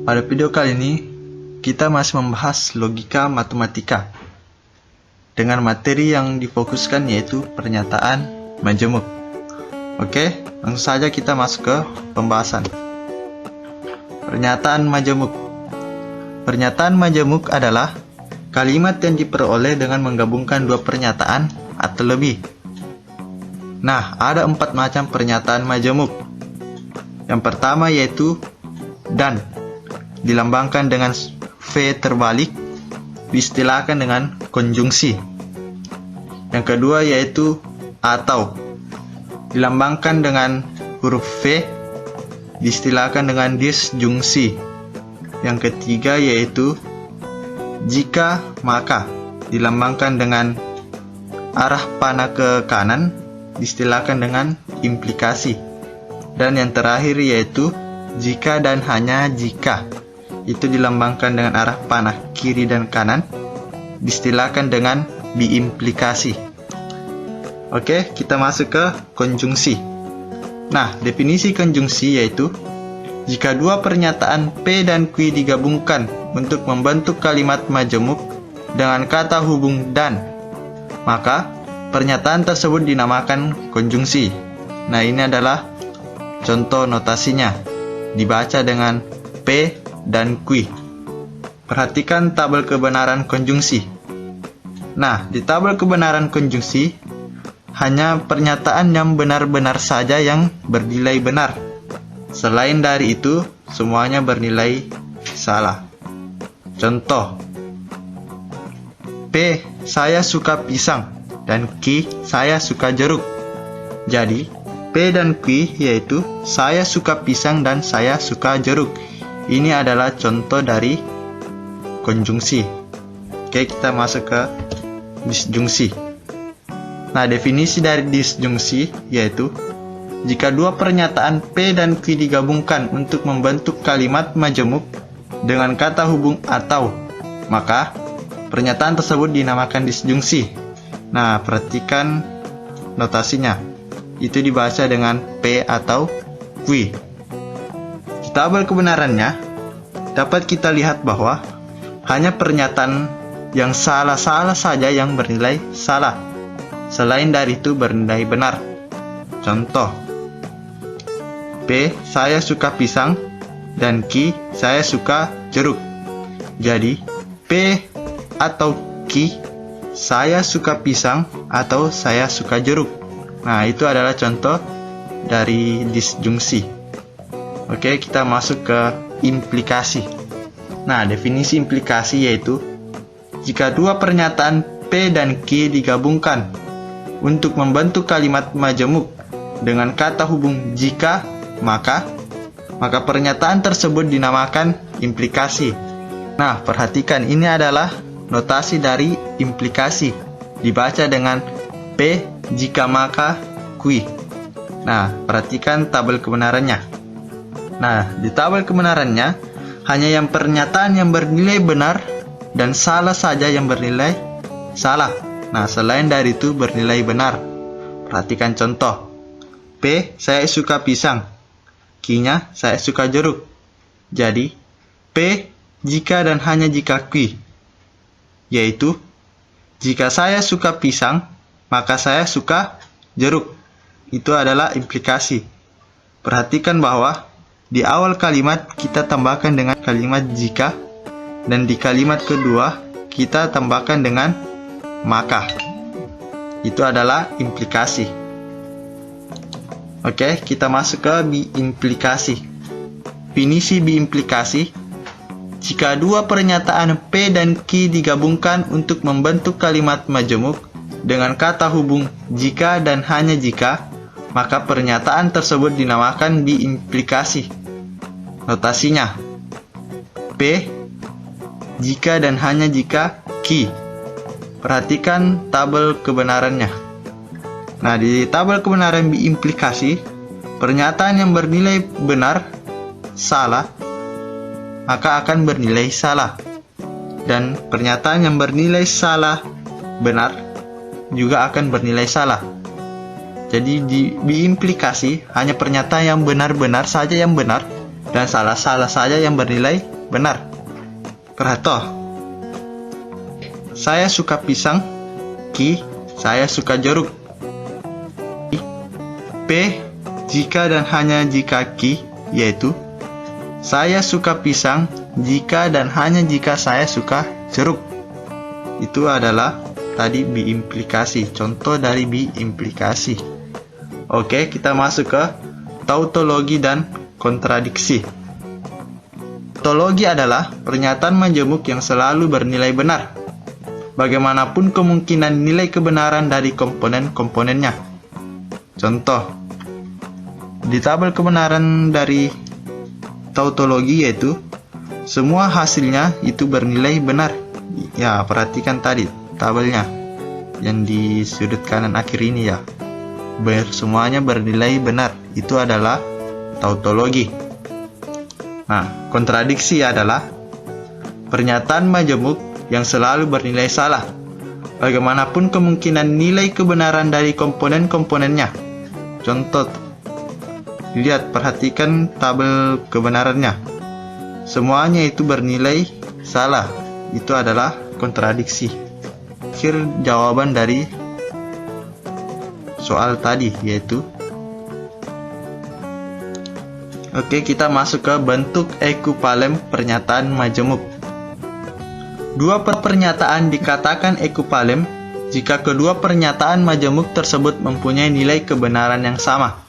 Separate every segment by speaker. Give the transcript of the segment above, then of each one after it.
Speaker 1: Pada video kali ini, kita masih membahas logika matematika dengan materi yang difokuskan yaitu pernyataan majemuk. Oke, langsung saja kita masuk ke pembahasan. Pernyataan majemuk. Pernyataan majemuk adalah kalimat yang diperoleh dengan menggabungkan dua pernyataan atau lebih. Nah, ada 4 macam pernyataan majemuk. Yang pertama yaitu dan, dilambangkan dengan V terbalik, diistilahkan dengan konjungsi. Yang kedua yaitu atau, dilambangkan dengan huruf V, diistilahkan dengan disjungsi. Yang ketiga yaitu jika maka, dilambangkan dengan arah panah ke kanan, diistilahkan dengan implikasi. Dan yang terakhir yaitu jika dan hanya jika, itu dilambangkan dengan arah panah kiri dan kanan, diistilahkan dengan biimplikasi. Oke, kita masuk ke konjungsi. Nah, definisi konjungsi yaitu jika dua pernyataan P dan Q digabungkan untuk membentuk kalimat majemuk dengan kata hubung dan, maka pernyataan tersebut dinamakan konjungsi. Nah, ini adalah contoh notasinya, dibaca dengan P dan Q. Perhatikan tabel kebenaran konjungsi. Nah, di tabel kebenaran konjungsi, hanya pernyataan yang benar-benar saja yang bernilai benar. Selain dari itu, semuanya bernilai salah. Contoh, P, saya suka pisang, dan Q, saya suka jeruk. Jadi, P dan Q yaitu saya suka pisang dan saya suka jeruk. Ini adalah contoh dari konjungsi. Oke, kita masuk ke disjungsi. Nah, definisi dari disjungsi yaitu jika dua pernyataan P dan Q digabungkan untuk membentuk kalimat majemuk dengan kata hubung atau, maka pernyataan tersebut dinamakan disjungsi. Nah, perhatikan notasinya. Itu dibaca dengan P atau Q. Di tabel kebenarannya, dapat kita lihat bahwa hanya pernyataan yang salah-salah saja yang bernilai salah. Selain dari itu bernilai benar. Contoh, P, saya suka pisang, dan Q, saya suka jeruk. Jadi, P atau Q, saya suka pisang atau saya suka jeruk. Nah, itu adalah contoh dari disjungsi. Oke, kita masuk ke implikasi. Nah, definisi implikasi yaitu jika dua pernyataan P dan Q digabungkan untuk membentuk kalimat majemuk dengan kata hubung jika, maka pernyataan tersebut dinamakan implikasi. Nah, perhatikan ini adalah notasi dari implikasi, dibaca dengan P jika maka Q. Nah, perhatikan tabel kebenarannya. Nah, di tabel kebenarannya hanya yang pernyataan yang bernilai benar dan salah saja yang bernilai salah. Nah, selain dari itu bernilai benar. Perhatikan contoh. P, saya suka pisang. Q-nya, saya suka jeruk. Jadi, P jika dan hanya jika Q, yaitu jika saya suka pisang, maka saya suka jeruk. Itu adalah implikasi. Perhatikan bahwa di awal kalimat kita tambahkan dengan kalimat jika, dan di kalimat kedua kita tambahkan dengan maka. Itu adalah implikasi. Oke, kita masuk ke biimplikasi. Definisi biimplikasi: jika dua pernyataan P dan Q digabungkan untuk membentuk kalimat majemuk dengan kata hubung jika dan hanya jika, maka pernyataan tersebut dinamakan biimplikasi. Notasinya, P jika dan hanya jika Q. Perhatikan tabel kebenarannya. Nah, di tabel kebenaran biimplikasi, pernyataan yang bernilai benar salah, maka akan bernilai salah. Dan pernyataan yang bernilai salah benar juga akan bernilai salah. Jadi diimplikasi hanya pernyataan yang benar-benar saja yang benar dan salah-salah saja yang bernilai benar. Perhatoh. Saya suka pisang, Ki, saya suka jeruk. P, jika dan hanya jika Ki, yaitu saya suka pisang jika dan hanya jika saya suka jeruk. Itu adalah tadi biimplikasi, contoh dari biimplikasi. Oke, kita masuk ke tautologi dan kontradiksi. Tautologi adalah pernyataan majemuk yang selalu bernilai benar, bagaimanapun kemungkinan nilai kebenaran dari komponen-komponennya. Contoh, di tabel kebenaran dari tautologi yaitu semua hasilnya itu bernilai benar. Ya, perhatikan tadi tabelnya yang di sudut kanan akhir ini ya. Semuanya bernilai benar. Itu adalah tautologi. Nah, kontradiksi adalah pernyataan majemuk yang selalu bernilai salah, bagaimanapun kemungkinan nilai kebenaran dari komponen-komponennya. Contoh, lihat, perhatikan tabel kebenarannya. Semuanya itu bernilai salah. Itu adalah kontradiksi. Akhir jawaban dari soal tadi yaitu. Oke, kita masuk ke bentuk ekuvalem pernyataan majemuk. Dua pernyataan dikatakan ekuvalem jika kedua pernyataan majemuk tersebut mempunyai nilai kebenaran yang sama.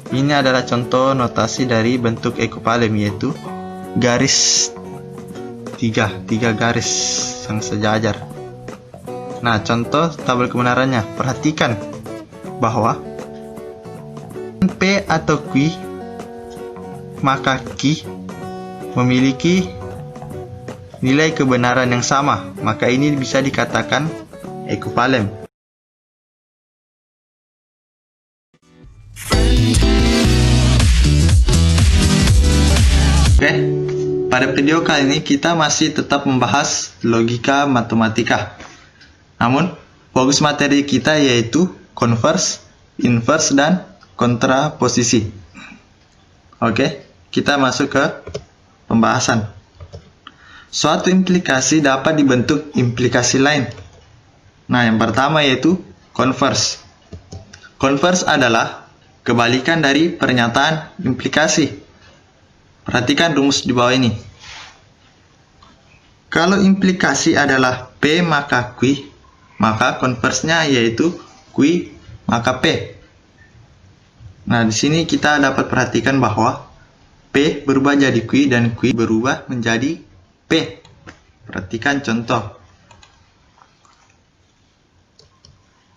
Speaker 1: Ini adalah contoh notasi dari bentuk ekuvalem, yaitu garis tiga garis yang sejajar. Nah, contoh tabel kebenarannya, perhatikan bahwa P atau Q maka Q memiliki nilai kebenaran yang sama, maka ini bisa dikatakan ekuvalem. Oke, pada video kali ini kita masih tetap membahas logika matematika. Namun, fokus materi kita yaitu converse, inverse, dan kontraposisi. Oke, kita masuk ke pembahasan. Suatu implikasi dapat dibentuk implikasi lain. Nah, yang pertama yaitu converse. Converse adalah kebalikan dari pernyataan implikasi. Perhatikan rumus di bawah ini. Kalau implikasi adalah P maka Q, maka converse-nya yaitu Q maka P. Nah, di sini kita dapat perhatikan bahwa P berubah jadi Q dan Q berubah menjadi P. Perhatikan contoh.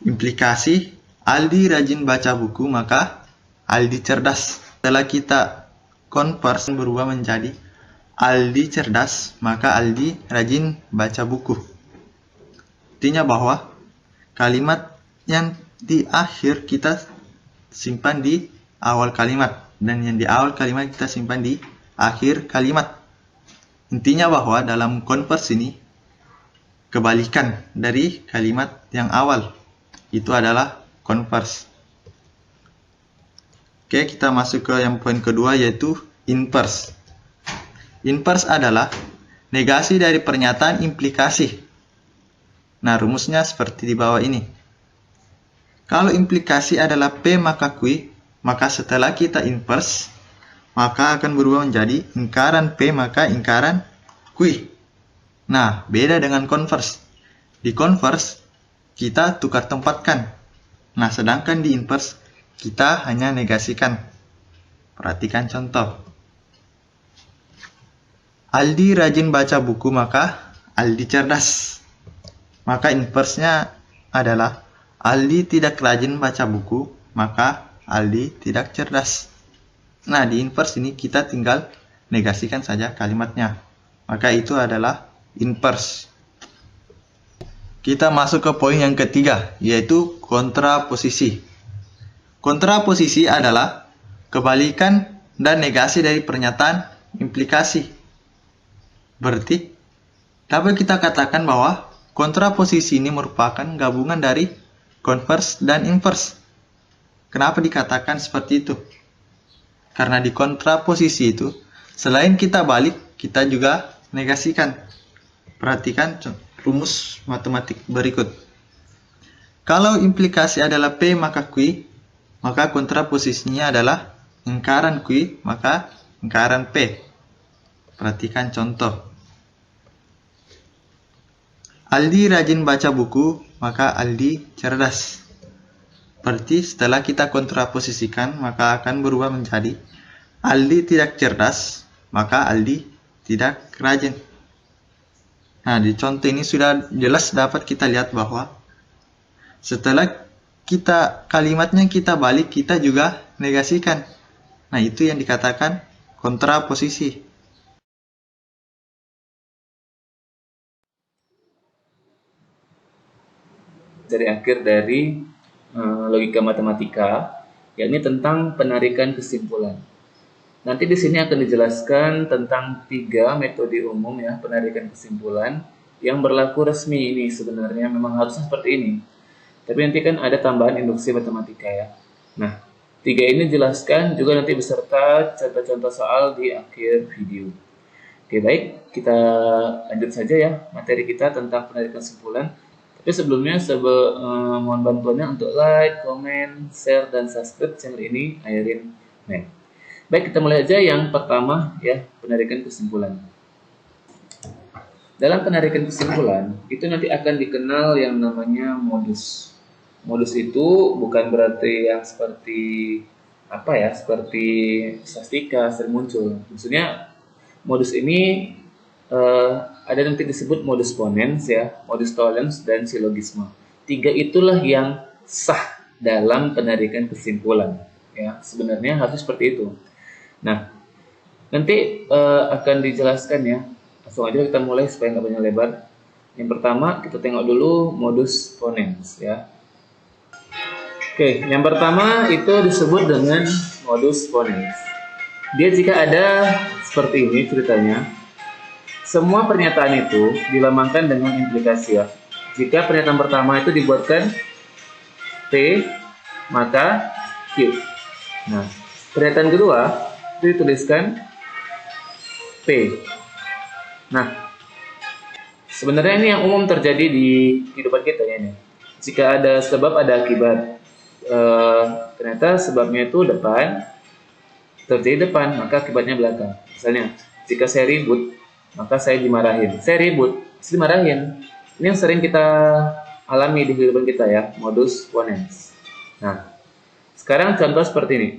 Speaker 1: Implikasi Aldi rajin baca buku maka Aldi cerdas. Setelah kita converse berubah menjadi Aldi cerdas maka Aldi rajin baca buku. Artinya bahwa kalimat yang di akhir kita simpan di awal kalimat, dan yang di awal kalimat kita simpan di akhir kalimat. Intinya bahwa dalam converse ini kebalikan dari kalimat yang awal. Itu adalah converse. Oke, kita masuk ke yang poin kedua yaitu inverse. Inverse adalah negasi dari pernyataan implikasi. Nah, rumusnya seperti di bawah ini. Kalau implikasi adalah P maka Q, maka setelah kita inverse, maka akan berubah menjadi lingkaran P maka lingkaran Q. Nah, beda dengan converse. Di converse, kita tukar tempatkan. Nah, sedangkan di inverse, kita hanya negasikan. Perhatikan contoh. Aldi rajin baca buku maka Aldi cerdas. Maka inverse-nya adalah Aldi tidak rajin baca buku, maka Aldi tidak cerdas. Nah, di inverse ini kita tinggal negasikan saja kalimatnya. Maka itu adalah inverse. Kita masuk ke poin yang ketiga, yaitu kontraposisi. Kontraposisi adalah kebalikan dan negasi dari pernyataan implikasi. Berarti, dapat kita katakan bahwa kontraposisi ini merupakan gabungan dari converse dan inverse. Kenapa dikatakan seperti itu? Karena di kontraposisi itu, selain kita balik, kita juga negasikan. Perhatikan rumus matematik berikut. Kalau implikasi adalah P maka Q, maka kontraposisinya adalah lingkaran Q maka lingkaran P. Perhatikan contoh. Aldi rajin baca buku, maka Aldi cerdas. Berarti setelah kita kontraposisikan, maka akan berubah menjadi Aldi tidak cerdas, maka Aldi tidak rajin. Nah, di contoh ini sudah jelas dapat kita lihat bahwa setelah kalimatnya kita balik, kita juga negasikan. Nah, itu yang dikatakan kontraposisi.
Speaker 2: Dari akhir dari logika matematika, yakni tentang penarikan kesimpulan. Nanti di sini akan dijelaskan tentang 3 metode umum ya penarikan kesimpulan yang berlaku resmi. Ini sebenarnya memang harusnya seperti ini. Tapi nanti kan ada tambahan induksi matematika ya. Nah, 3 ini dijelaskan juga nanti beserta contoh-contoh soal di akhir video. Oke, baik, kita lanjut saja ya materi kita tentang penarikan kesimpulan. Tapi sebelumnya mohon bantuannya untuk like, comment, share, dan subscribe channel ini Airin Math. Baik, kita mulai aja yang pertama ya, penarikan kesimpulan. Dalam penarikan kesimpulan, itu nanti akan dikenal yang namanya modus. Modus itu bukan berarti yang seperti seperti sastika sering muncul. Maksudnya modus ini ada nanti disebut modus ponens ya, modus tollens, dan silogisme. 3 itulah yang sah dalam penarikan kesimpulan. Ya, sebenarnya harus seperti itu. Nah, nanti akan dijelaskan ya. Langsung aja kita mulai supaya nggak banyak lebar. Yang pertama kita tengok dulu modus ponens ya. Oke, yang pertama itu disebut dengan modus ponens. Dia jika ada seperti ini ceritanya. Semua pernyataan itu dilambangkan dengan implikasi ya. Jika pernyataan pertama itu dibuatkan P, maka Q. Nah, pernyataan kedua itu dituliskan P. Nah, sebenarnya ini yang umum terjadi di kehidupan kita ya. Jika ada sebab, ada akibat. Ternyata sebabnya itu depan, terjadi depan, maka akibatnya belakang. Misalnya, jika saya ribut, maka saya dimarahin. Saya ribut, saya dimarahin. Ini yang sering kita alami di kehidupan kita ya, modus ponens. Nah, sekarang contoh seperti ini.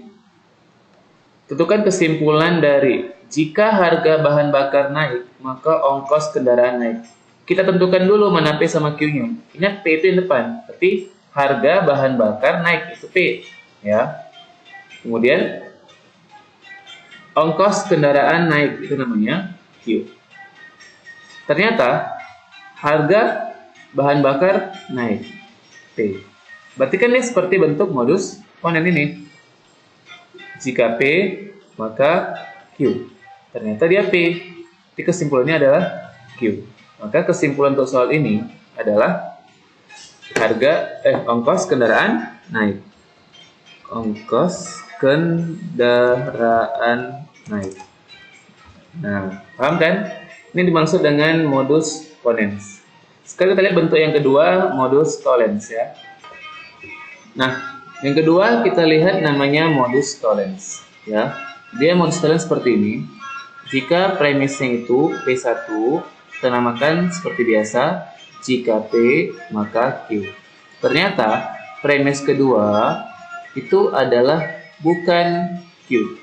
Speaker 2: Tentukan kesimpulan dari jika harga bahan bakar naik, maka ongkos kendaraan naik. Kita tentukan dulu mana P sama Q-nya. Ingat P itu yang depan, berarti harga bahan bakar naik itu P, ya. Kemudian ongkos kendaraan naik itu namanya Q. Ternyata harga bahan bakar naik P. Berarti kan ini seperti bentuk modus ponens ini. Jika P, maka Q. Ternyata dia P. Jadi kesimpulannya adalah Q. Maka kesimpulan untuk soal ini adalah ongkos kendaraan naik. Ongkos kendaraan naik. Nah, paham kan? Ini dimaksud dengan modus ponens. Sekarang kita lihat bentuk yang kedua, modus tollens ya. Nah, yang kedua kita lihat namanya modus tollens ya. Dia modus tollens seperti ini. Jika premisnya itu P1, kita namakan seperti biasa. Jika P, maka Q. Ternyata premis kedua itu adalah bukan Q.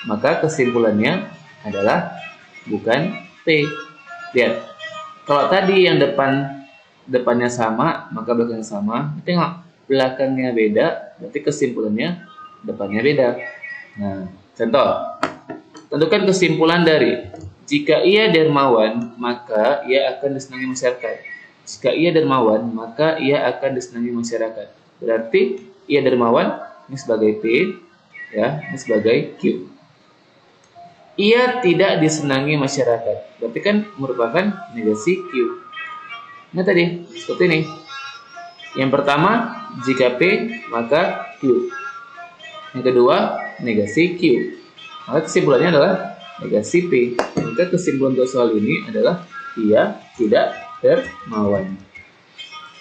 Speaker 2: Maka kesimpulannya adalah bukan P. Lihat, kalau tadi yang depannya sama, maka belakangnya sama. Tengok, belakangnya beda, berarti kesimpulannya depannya beda. Nah, contoh, tentukan kesimpulan dari jika ia dermawan, maka ia akan disenangi masyarakat. Jika ia dermawan, maka ia akan disenangi masyarakat. Berarti ia dermawan, ini sebagai P, ya, ini sebagai Q. Ia tidak disenangi masyarakat. Berarti kan merupakan negasi Q. Nah tadi, seperti ini. Yang pertama, jika P, maka Q. Yang kedua, negasi Q. Maka kesimpulannya adalah negasi P. maka kesimpulan untuk soal ini adalah ia tidak dermawan.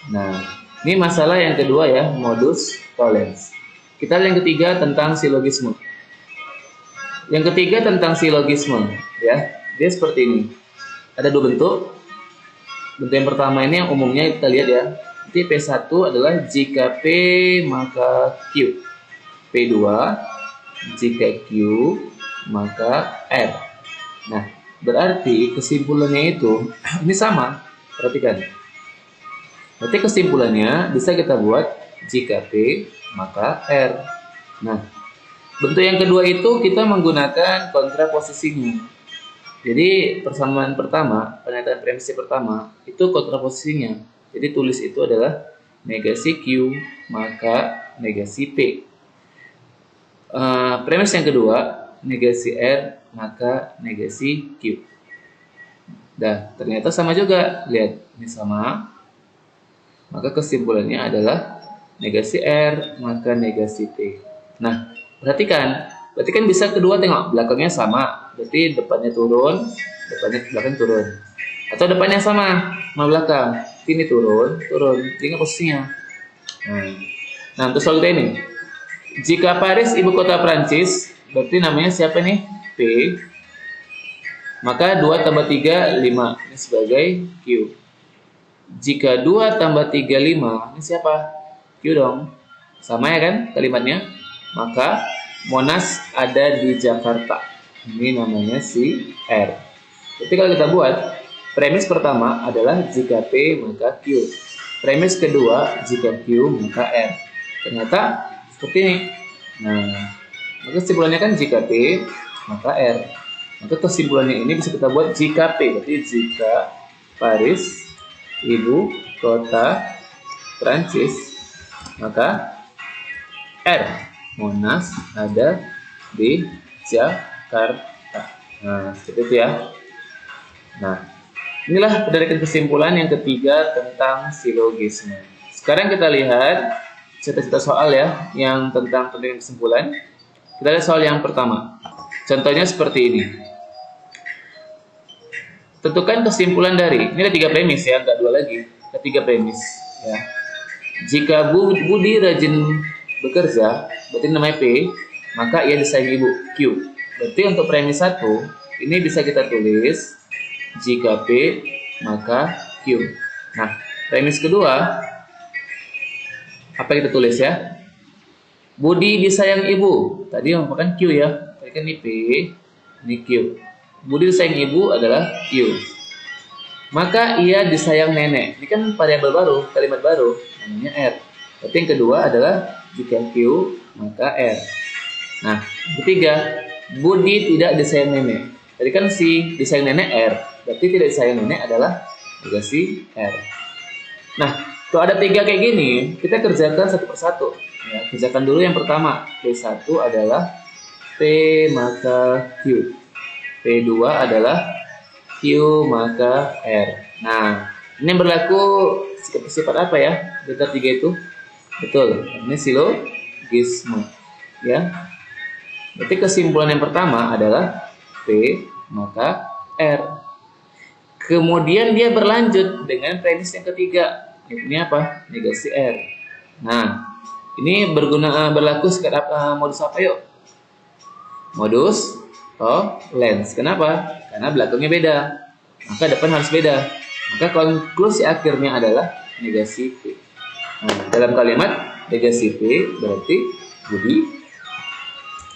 Speaker 2: Nah, ini masalah yang kedua ya, modus tollens. Kita lihat yang ketiga tentang silogisme. Yang ketiga tentang silogisme, ya. Dia seperti ini. Ada dua bentuk. Bentuk yang pertama ini yang umumnya kita lihat ya. Nanti P1 adalah jika P maka Q. P2 jika Q maka R. Nah, berarti kesimpulannya itu ini sama. Perhatikan. Berarti kesimpulannya bisa kita buat jika P maka R. Nah, bentuk yang kedua itu kita menggunakan kontraposisinya. Jadi persamaan pertama, pernyataan premisi pertama itu kontraposisinya. Jadi tulis itu adalah negasi Q maka negasi P. Premis yang kedua negasi R maka negasi Q. Dah, ternyata sama juga. Lihat, ini sama. Maka kesimpulannya adalah negasi R maka negasi P. Nah, perhatikan. Berarti kan bisa kedua, tengok belakangnya sama. Berarti depannya turun, belakang turun. Atau depannya sama, sama belakang. Ini turun. Ingat posisinya. Nah, untuk soal kita ini. Jika Paris ibu kota Prancis, berarti namanya siapa nih? P. Maka 2 tambah 3, 5. Ini sebagai Q. Jika 2 tambah 3, 5. Ini siapa? Q dong. Sama ya kan kalimatnya? Maka Monas ada di Jakarta. Ini namanya si R. Jadi kalau kita buat, premis pertama adalah jika P maka Q. Premis kedua jika Q maka R. Ternyata seperti ini. Nah, maka kesimpulannya kan jika P maka R. Maka kesimpulannya ini bisa kita buat jika P. Berarti jika Paris ibu kota Prancis maka R. Monas ada di Jakarta. Nah, seperti itu ya. Nah, inilah penarikan kesimpulan yang ketiga tentang silogisme. Sekarang kita lihat cita-cita soal ya, yang tentang penarikan kesimpulan. Kita lihat soal yang pertama. Contohnya seperti ini. Tentukan kesimpulan dari, ini ada 3 premis ya, enggak 2 lagi. Ada 3 premis ya. Jika Budi rajin bekerja, berarti namanya P, maka ia disayangi ibu, Q. Berarti untuk premis 1, ini bisa kita tulis jika P, maka Q. Nah, premis kedua, apa yang kita tulis ya? Budi disayang ibu. Tadi merupakan Q ya. Tadi kan ini P, ini Q. Budi disayang ibu adalah Q. Maka ia disayang nenek. Ini kan variabel baru, kalimat baru, namanya R. Berarti yang kedua adalah jika Q maka R. Nah, ketiga, Budi tidak disayang nenek. Tadi kan si disayang nenek R. Berarti tidak disayang nenek adalah negasi R. Nah, kalau ada 3 kayak gini, kita kerjakan satu persatu. Ya, kerjakan dulu yang pertama. P1 adalah P maka Q. P2 adalah Q maka R. Nah, ini yang berlaku sifat apa ya? Dekat 3 itu. Betul, ini silogisme ya. Berarti kesimpulan yang pertama adalah P maka R. Kemudian dia berlanjut dengan premis yang ketiga. Ini apa? Negasi R. Nah, ini berlaku modus apa yuk? Modus tollens. Kenapa? Karena belakangnya beda. Maka depan harus beda. Maka konklusi akhirnya adalah negasi P. Nah, dalam kalimat negasi P berarti Budi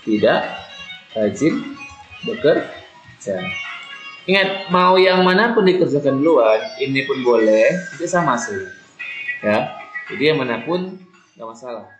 Speaker 2: tidak rajin bekerja. Ingat, mau yang manapun dikerjakan duluan, ini pun boleh, itu sama sih. Ya, jadi yang manapun nggak masalah.